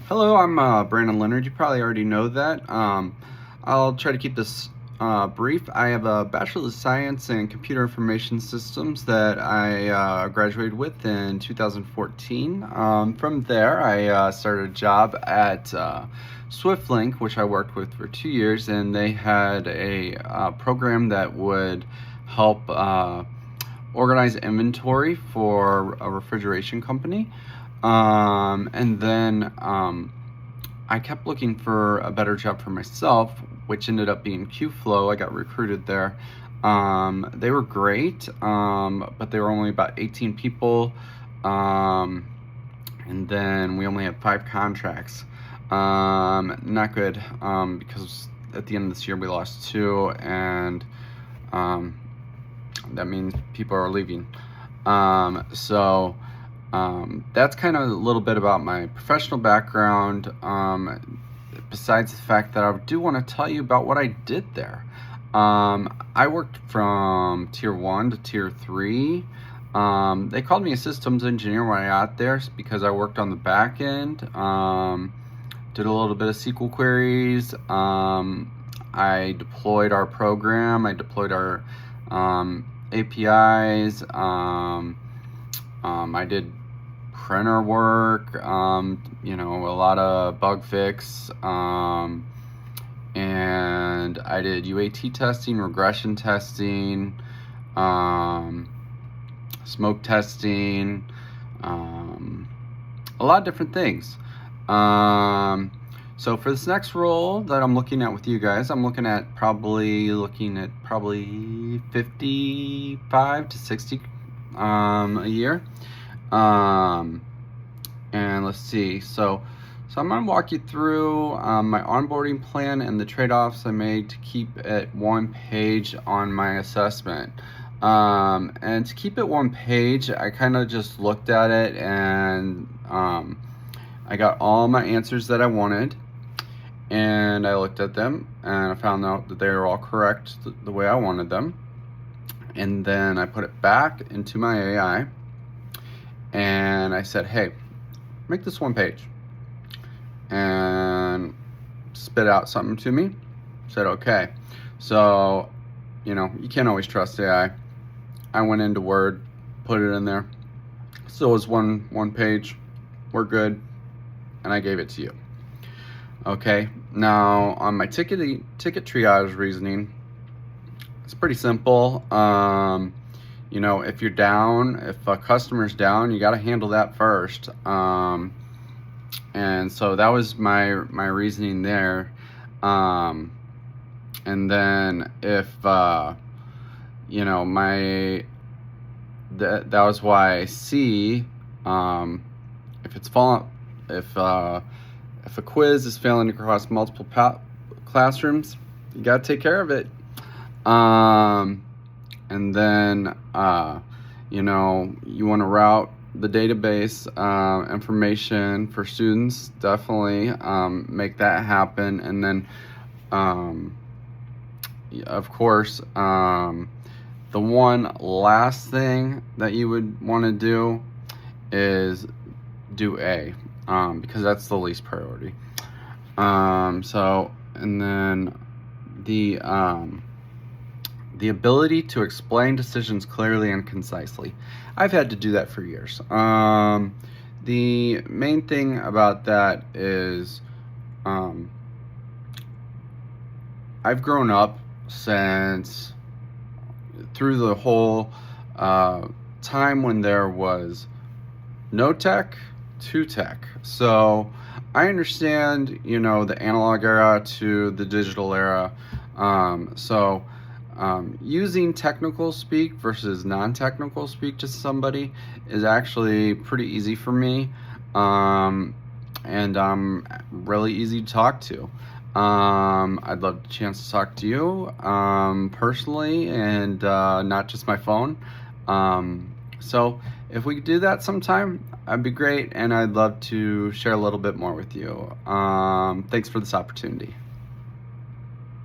Hello, I'm Brandon Leonard. You probably already know that. I'll try to keep this brief. I have a Bachelor of Science in Computer Information Systems that I graduated with in 2014. From there, I started a job at SwiftLink, which I worked with for 2 years, and they had a program that would help organize inventory for a refrigeration company. And then I kept looking for a better job for myself, which ended up being QFlow. I got recruited there. They were great, but they were only about 18 people. And then we only had 5 contracts. Not good, because at the end of this year we lost 2, and that means people are leaving. That's kind of a little bit about my professional background, besides the fact that I do want to tell you about what I did there. I worked from Tier 1 to Tier 3. They called me a systems engineer when I got there because I worked on the back end, did a little bit of SQL queries. I deployed our program, I deployed our APIs. I did printer work, a lot of bug fix, and I did UAT testing, regression testing, smoke testing, a lot of different things. So for this next role that I'm looking at with you guys, I'm looking at probably 55 to 60 a year. And let's see, so I'm going to walk you through my onboarding plan and the trade-offs I made to keep it one page on my assessment. And to keep it one page, I kind of just looked at it, and I got all my answers that I wanted, and I looked at them and I found out that they were all correct the way I wanted them. And then I put it back into my AI, and I said, hey, make this one page, and spit out something to me. Said, okay. So, you can't always trust AI. I went into Word, put it in there. So it was one page. We're good. And I gave it to you. Okay. Now, on my ticket triage reasoning, it's pretty simple. If you're down, if a customer's down, you got to handle that first. And so that was my reasoning there. And then if that was why C, if it's if a quiz is failing across multiple classrooms, you got to take care of it. And then, you want to route the database information for students. Definitely make that happen. And then, of course, the one last thing that you would want to do is do A, because that's the least priority. And then the ability to explain decisions clearly and concisely. I've had to do that for years. The main thing about that is I've grown up through the whole time when there was no tech to tech. So I understand, the analog era to the digital era. Using technical speak versus non-technical speak to somebody is actually pretty easy for me, and really easy to talk to. I'd love the chance to talk to you personally, and not just my phone. So if we could do that sometime, that'd be great, and I'd love to share a little bit more with you. Thanks for this opportunity.